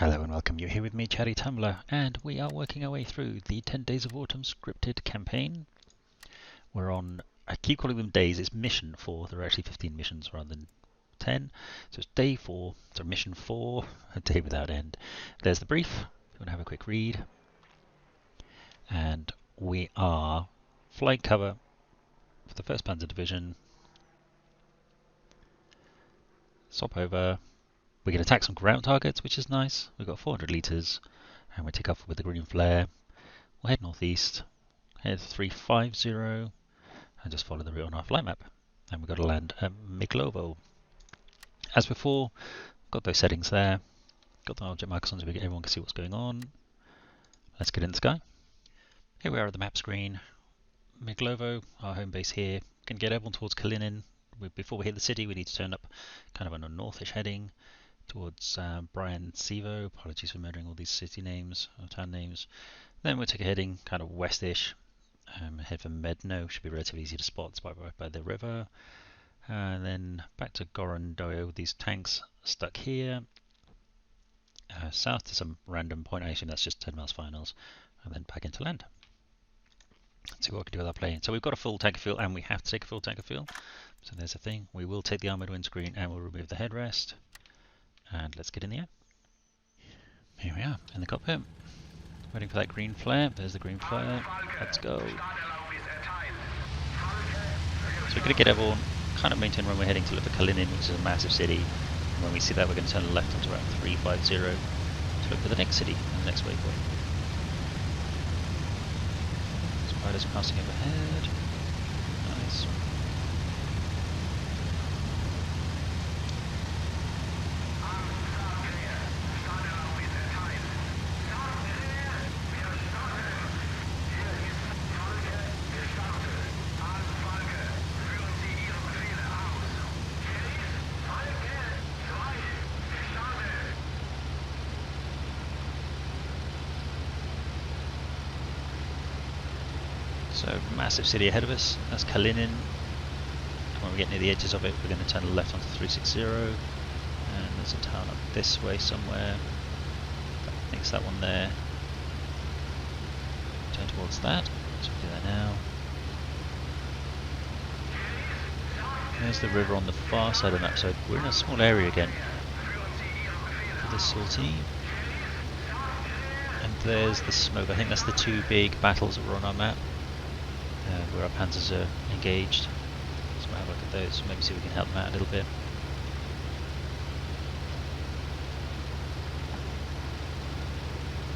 Hello and welcome. You're here with me, Chatty Tumbler, and we are working our way through the 10 Days of Autumn scripted campaign. We're on, I keep calling them days, it's mission 4. There are actually 15 missions rather than 10. So it's day 4, so mission 4, a day without end. There's the brief, if you want to have a quick read. And we are flight cover for the 1st Panzer Division. Swap over. We can attack some ground targets, which is nice. We've got 400 litres, and we take off with the green flare. We'll head northeast, head 350, and just follow the route on our flight map. And we've got to land at Miklovo. As before, got those settings there. Got the object markers on so everyone can see what's going on. Let's get in the sky. Here we are at the map screen. Miklovo, our home base here. We can get everyone towards Kalinin. Before we hit the city, we need to turn up kind of on a northish heading towards Brian Sevo. Apologies for murdering all these city names or town names. Then we'll take a heading kind of westish. Head for Medno, should be relatively easy to spot. It's right by the river. And then back to Gorondoyo. These tanks stuck here. South to some random point. I assume that's just 10 miles finals. And then back into land. Let's see what we can do with our plane. So we've got a full tank of fuel, and we have to take a full tank of fuel. So there's a thing. We will take the armoured windscreen, and we'll remove the headrest. And let's get in the air. Here we are, in the cockpit. Waiting for that green flare. There's the green flare. Let's go. So we're going to get everyone kind of maintain when we're heading to look for Kalinin, which is a massive city. And when we see that, we're going to turn left onto Route 350 to look for the next city and the next waypoint. Spiders passing overhead. Nice. So massive city ahead of us, that's Kalinin. When we get near the edges of it, we're going to turn left onto 360, and there's a town up this way somewhere. I think it's that one there. Turn towards that, so we'll do that now. There's the river on the far side of the map, so we're in a small area again for this sortie. And there's the smoke. I think that's the 2 big battles that were on our map. Where our panzers are engaged. So we'll have a look at those, maybe see if we can help them out a little bit.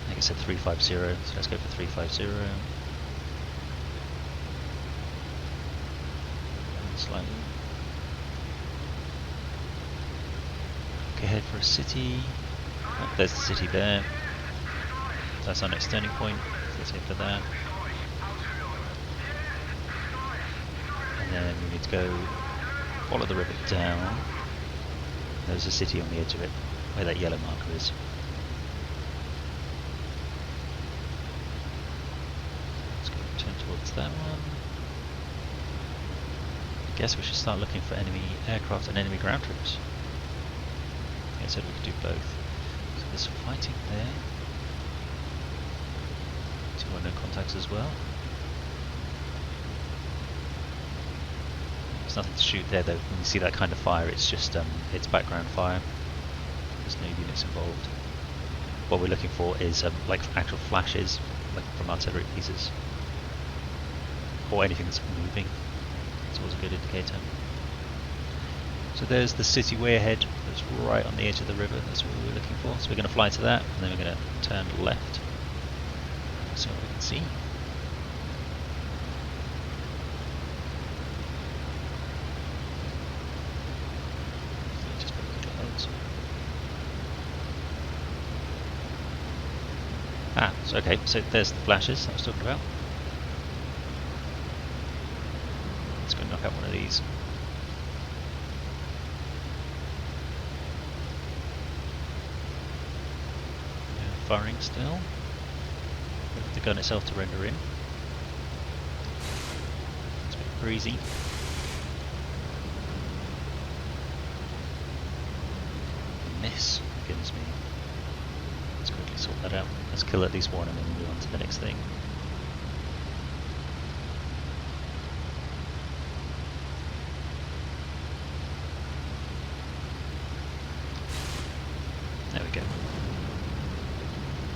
I think it said 350, so let's go for 350. And slightly. Okay, head for a city. Oh, there's the city there. So that's our next turning point, so let's go for that. And then we need to go follow the river down. There's a city on the edge of it, where that yellow marker is. Let's go turn towards that one. I guess we should start looking for enemy aircraft and enemy ground troops. I said we could do both. So there's some fighting there. 2 unknown contacts as well. Nothing to shoot there though. When you see that kind of fire, it's just it's background fire. There's no units involved. What we're looking for is like actual flashes, like from artillery pieces, or anything that's moving. It's always a good indicator. So there's the city way ahead. That's right on the edge of the river. That's what we were looking for. So we're going to fly to that, and then we're going to turn left. See what we can see. So okay, so there's the flashes I was talking about. Let's go knock out one of these. Yeah, firing still. Wait for the gun itself to render in. It's a bit breezy. Miss, goodness me. sort that out. Let's kill at least one and then move on to the next thing. There we go.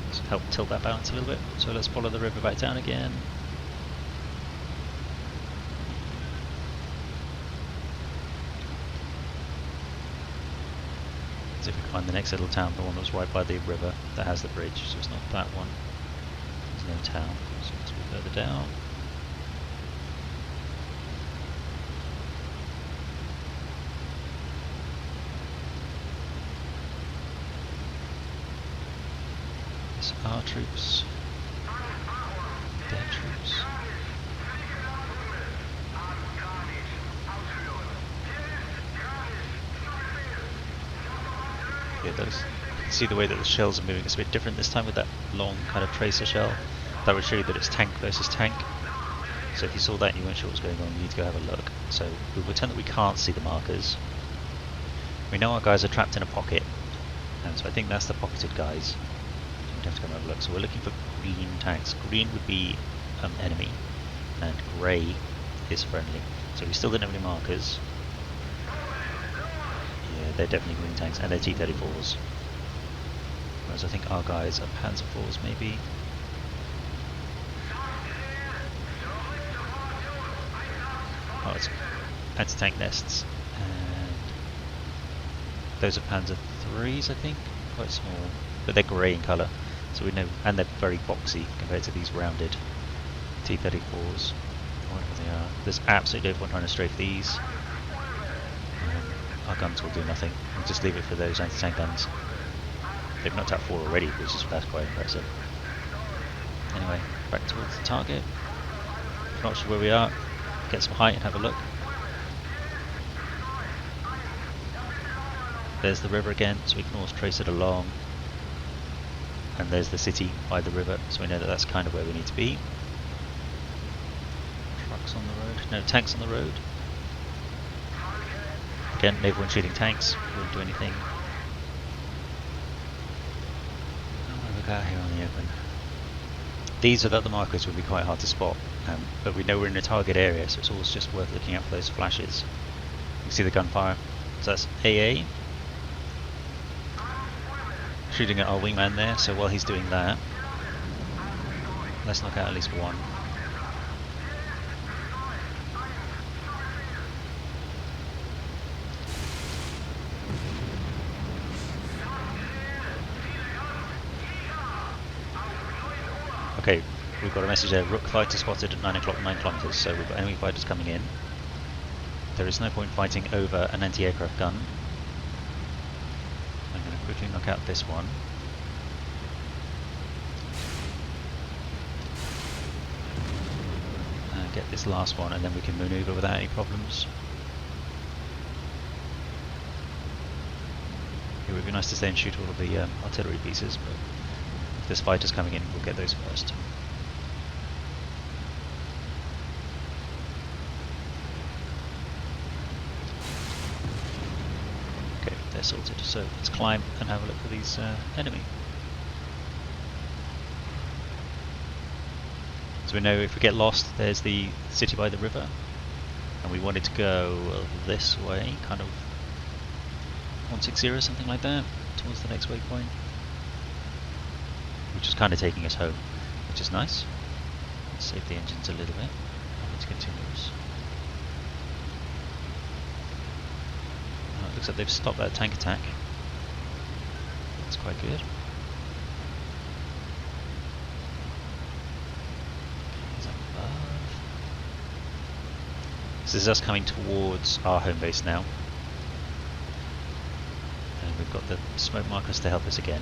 Let's help tilt that balance a little bit. So let's follow the river back down again. See if we can find the next little town, the one that's right by the river that has the bridge, so it's not that one. There's no town, so let's move further down. It's our troops, their troops. Yeah, those. You can see the way that the shells are moving. It's a bit different this time with that long kind of tracer shell. That would show you that it's tank versus tank. So if you saw that and you weren't sure what was going on, you need to go have a look. So we'll pretend that we can't see the markers. We know our guys are trapped in a pocket, and so I think that's the pocketed guys. We'd have to go and have a look. So we're looking for green tanks. Green would be enemy, and grey is friendly. So we still don't have any markers. Yeah, they're definitely green tanks, and they're T-34s. Whereas I think our guys are Panzer IVs, maybe. Oh, it's anti-tank nests, and those are Panzer IIIs, I think, quite small, but they're grey in colour, so we know, and they're very boxy compared to these rounded T-34s, whatever they are. There's absolutely everyone trying to strafe these. Our guns will do nothing. We'll just leave it for those anti-tank guns. They've knocked out 4 already, which is that's quite impressive. Anyway, back towards the target. Not sure where we are. Get some height and have a look. There's the river again, so we can always trace it along. And there's the city by the river, so we know that that's kind of where we need to be. Trucks on the road. No, tanks on the road. Again, everyone shooting tanks. Won't do anything. Look out here on the open. These are the markers would be quite hard to spot, but we know we're in a target area, so it's always just worth looking out for those flashes. You can see the gunfire. So that's AA. Shooting at our wingman there, so while he's doing that, let's knock out at least one. Okay, we've got a message there. Rook fighter spotted at 9 o'clock, 9 kilometers. So we've got enemy fighters coming in. There is no point fighting over an anti-aircraft gun. I'm going to quickly knock out this one. And get this last one, and then we can maneuver without any problems. It would be nice to stay and shoot all of the artillery pieces, but if there's fighters coming in, we'll get those first. Okay, they're sorted, so let's climb and have a look for these enemy. So we know if we get lost, there's the city by the river, and we wanted to go this way, kind of 160 or something like that, towards the next waypoint, which is kind of taking us home, which is nice. Let's save the engines a little bit. It's continuous. It looks like they've stopped that tank attack. That's quite good. So this is us coming towards our home base now. And we've got the smoke markers to help us again.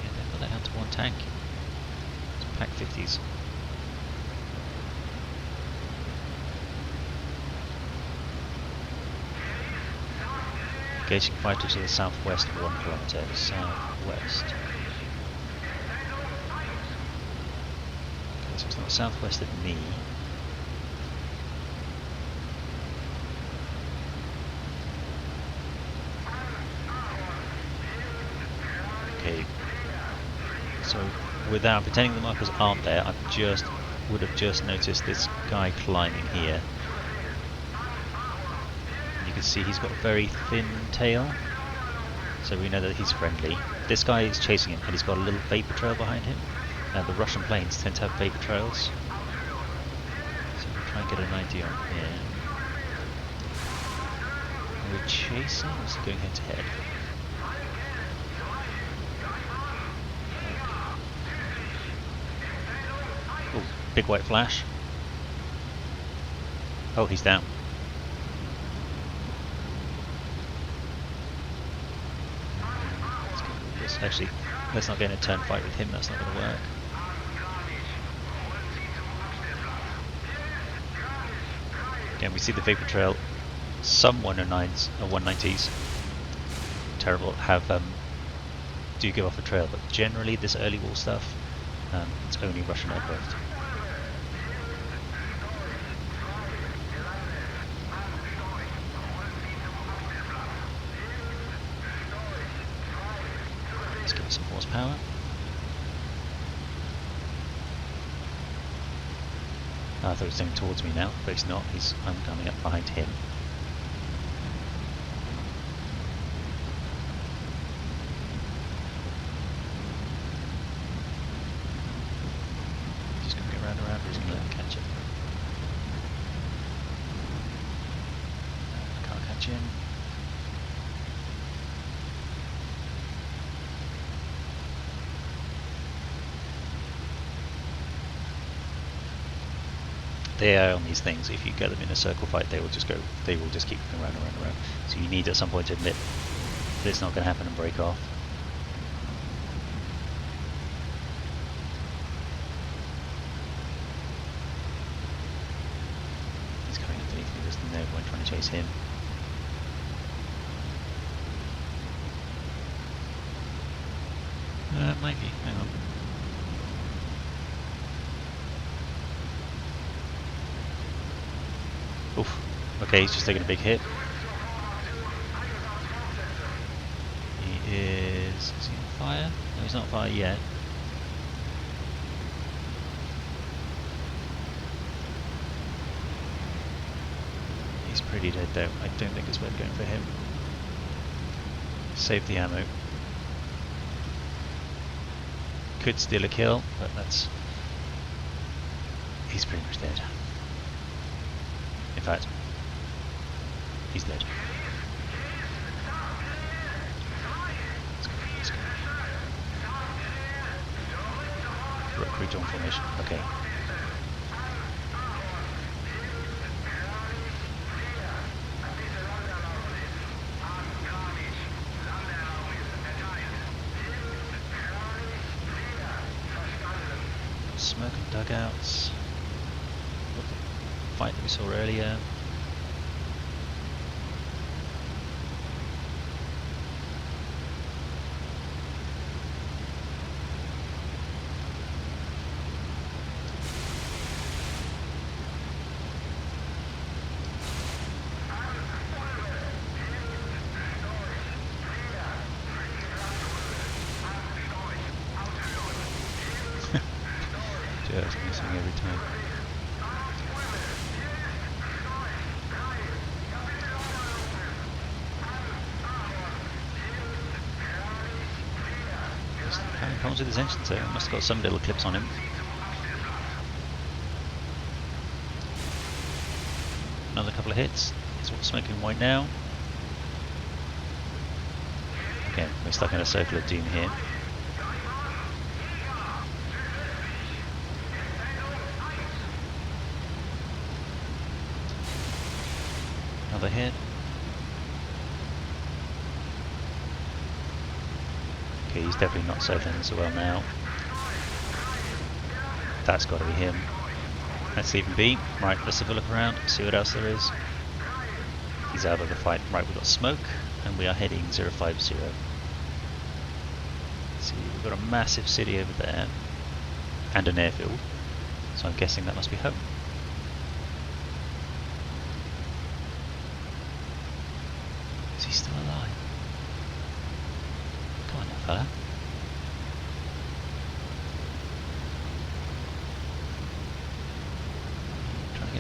Yeah, they've got that down to one tank. It's Pack 50s. Engaging fighters to the southwest of 1 kilometre. Southwest. Okay, so it's not southwest of me. Okay. So without pretending the markers aren't there, I would have just noticed this guy climbing here. And you can see he's got a very thin tail, so we know that he's friendly. This guy is chasing him, and he's got a little vapor trail behind him. The Russian planes tend to have vapor trails, so we'll try and get an idea on here. We're chasing, or is he going head to head? Oh, big white flash. Oh, he's down. Actually, let's not get in a turn fight with him, that's not going to work. Again, we see the vapor trail. Some 109s or 190s, terrible, do give off a trail, but generally this early war stuff, it's only Russian aircraft. Let's give it some horsepower. I thought he was coming towards me now, but he's not. I'm coming up behind him. Just going to go round and round, or he's going to let me catch him. I can't catch him. They are on these things. If you get them in a circle fight, they will just keep going round and round and round. So you need at some point to admit that it's not going to happen and break off. He's coming underneath me. There's no point trying to chase him. Might be. Hang on. Oof. Okay, he's just taking a big hit. Is he on fire? No, he's not on fire yet. He's pretty dead though. I don't think it's worth going for him. Save the ammo. Could steal a kill, but he's pretty much dead. In fact, he's dead. Let's go. Rejoin formation. Okay. Smoke and dugouts. Fight that we saw earlier. Just missing every time. Comes with his engine, so he must have got some little clips on him. Another couple of hits. He's smoking white now. Okay, we're stuck in a circle of doom here. Another hit. Okay, he's definitely not circling so well now. That's got to be him. Let's leave him be. Right, let's have a look around, see what else there is. He's out of the fight. Right, we've got smoke, and we are heading 050. See, we've got a massive city over there, and an airfield. So I'm guessing that must be home. Is he still alive? Come on now, fella.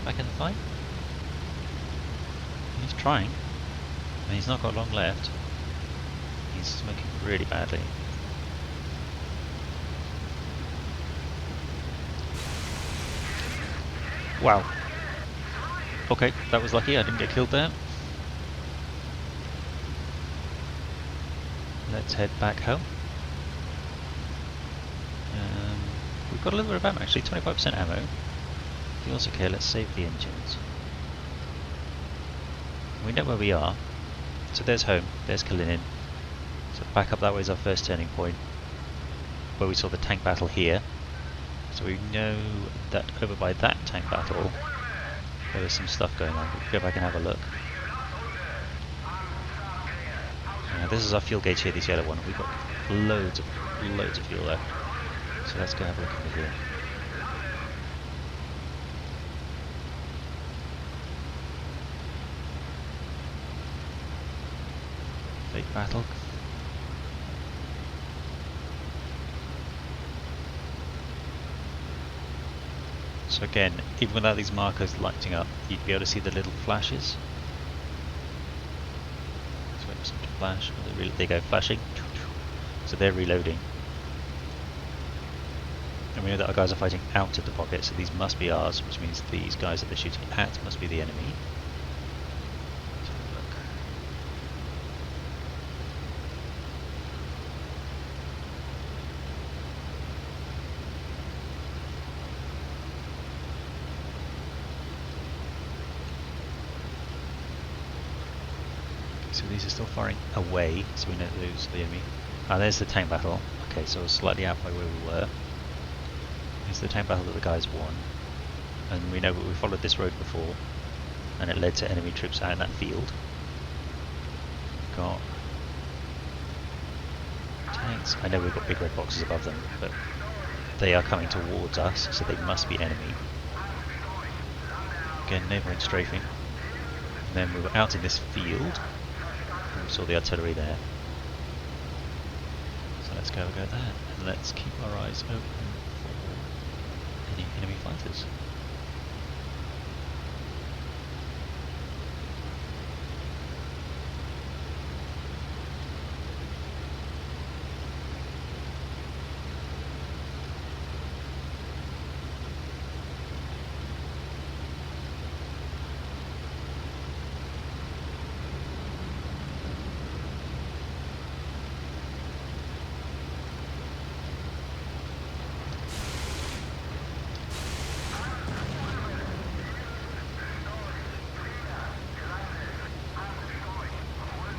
back in the fight? He's trying, and he's not got long left. He's smoking really badly. Wow. Okay, that was lucky, I didn't get killed there. Let's head back home. We've got a little bit of ammo actually, 25% ammo. Feels okay, let's save the engines. We know where we are. So there's home, there's Kalinin. So back up that way is our first turning point, where we saw the tank battle here. So we know that over by that tank battle there was some stuff going on. We can go back and have a look. This is our fuel gauge here, this yellow one. We've got loads of fuel left. So let's go have a look over here. Big battle. So again, even without these markers lighting up, you'd be able to see the little flashes. Let's wait for some to flash. They go flashing. So they're reloading. And we know that our guys are fighting out of the pocket, so these must be ours, which means these guys that they're shooting at must be the enemy. Let's have a look. So these are still firing away, so we know that those are the enemy. Ah, there's the tank battle. Okay, so we're slightly out by where we were. Here's the tank battle that the guys won. And we know that we followed this road before, and it led to enemy troops out in that field. Got tanks. I know we've got big red boxes above them, but they are coming towards us, so they must be enemy. Again, neighbouring strafing. And then we were out in this field. We saw the artillery there. So let's go there, and let's keep our eyes open for any enemy fighters.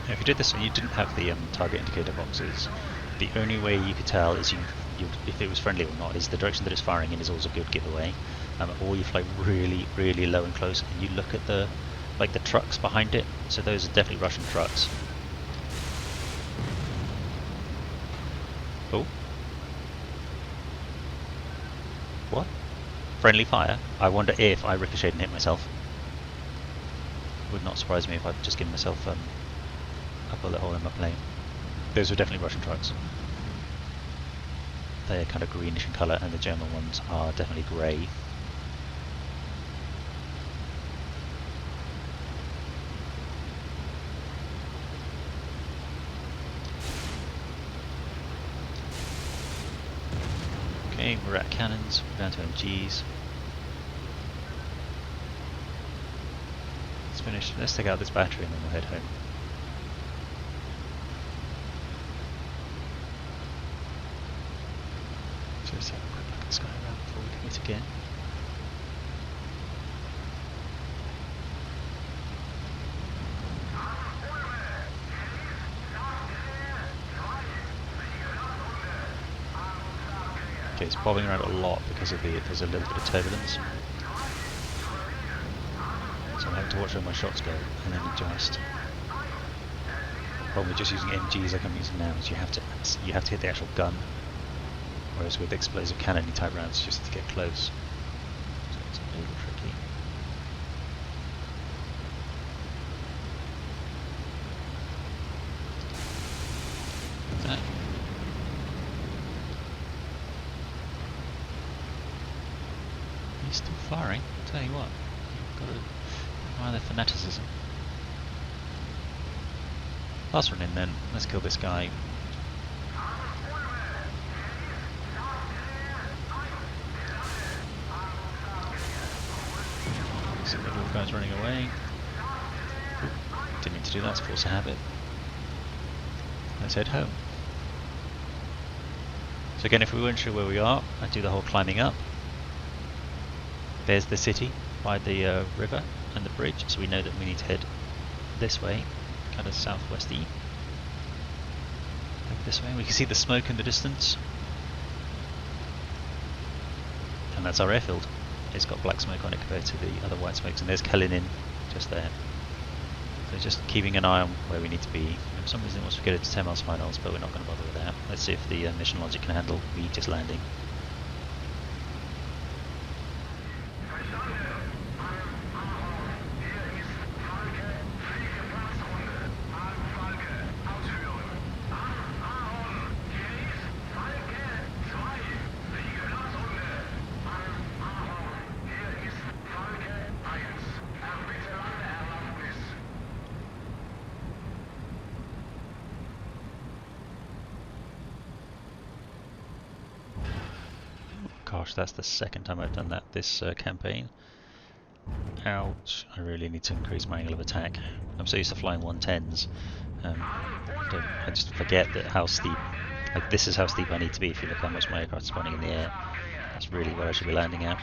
If you did this and you didn't have the target indicator boxes, the only way you could tell is if it was friendly or not is the direction that it's firing in is always a good giveaway. Or you fly really low and close and you look at the trucks behind it. So those are definitely Russian trucks. Oh. What? Friendly fire? I wonder if I ricocheted and hit myself. Would not surprise me if I'd just given myself a bullet hole in my plane. Those are definitely Russian trucks. They are kind of greenish in colour, and the German ones are definitely grey. Okay, we're at cannons, we're down to MGs. Let's finish, let's take out this battery and then we'll head home. So let's have a quick look at the sky around before we commit again. Okay, it's bobbing around a lot because of there's a little bit of turbulence. So I'm having to watch where my shots go and then adjust. Problem with just using MGs like I'm using now is you have to hit the actual gun. Whereas with explosive cannon type rounds you just have to get close. So it's a little tricky. That. He's still firing, I'll tell you what. Why the fanaticism? Last one in then. Let's kill this guy. See the little guy's running away. Didn't mean to do that, it's force of habit. Let's head home. So again, if we weren't sure where we are, I'd do the whole climbing up. There's the city by the river and the bridge, so we know that we need to head this way, kind of southwest-y. Over this way, we can see the smoke in the distance. And that's our airfield. It's got black smoke on it compared to the other white smokes, and there's Kalinin just there. So just keeping an eye on where we need to be. For some reason it wants to get it to 10 miles finals, but we're not going to bother with that. Let's see if the mission logic can handle me just landing. Gosh, that's the second time I've done that this campaign. Ouch, I really need to increase my angle of attack. I'm so used to flying 110s. I just forget that how steep, like this is how steep I need to be if you look how much my aircraft's spawning in the air. That's really what I should be landing at.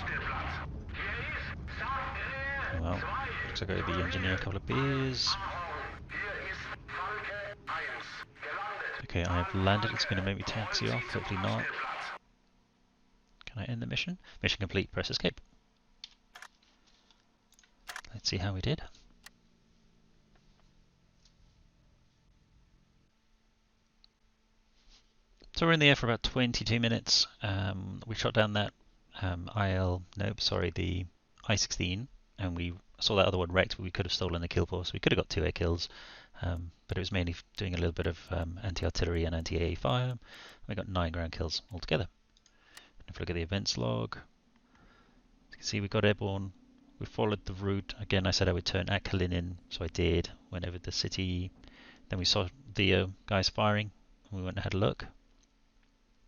Well, looks like I owe the engineer a couple of beers. Okay, I have landed, it's going to make me taxi off, hopefully not. Can I end the mission? Mission complete, press escape. Let's see how we did. So we're in the air for about 22 minutes. We shot down that the I-16, and we saw that other one wrecked, but we could have stolen the kill force. We could have got 2 air kills, but it was mainly doing a little bit of anti-artillery and anti-AA fire. We got 9 ground kills altogether. If we look at the events log, you can see we got airborne. We followed the route. Again, I said I would turn at Kalinin, so I did. Went over the city. Then we saw the guys firing, and we went and had a look.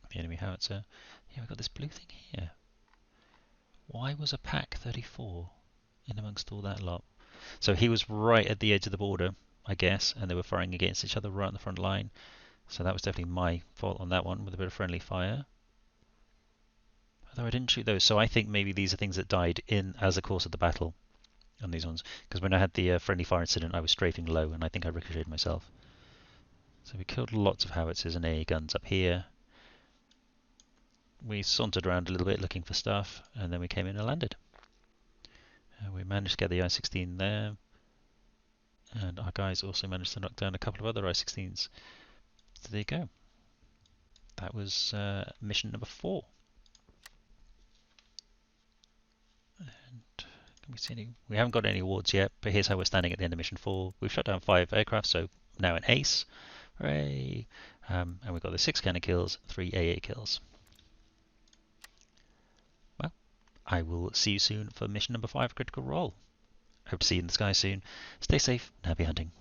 The enemy howitzer. Yeah, we've got this blue thing here. Why was a Pack 34 in amongst all that lot? So he was right at the edge of the border, I guess, and they were firing against each other right on the front line. So that was definitely my fault on that one, with a bit of friendly fire. Although I didn't shoot those, so I think maybe these are things that died in as a course of the battle on these ones. Because when I had the friendly fire incident, I was strafing low, and I think I ricocheted myself. So we killed lots of howitzers and AA guns up here. We sauntered around a little bit looking for stuff, and then we came in and landed. We managed to get the I-16 there, and our guys also managed to knock down a couple of other I-16s. So there you go. That was mission number 4. And can we see any? We haven't got any awards yet, but here's how we're standing at the end of mission 4. We've shot down 5 aircraft, so now an ace. Hooray! And we've got the 6 cannon kills, 3 AA kills. Well, I will see you soon for mission number 5, Critical Role. Hope to see you in the sky soon. Stay safe and happy hunting.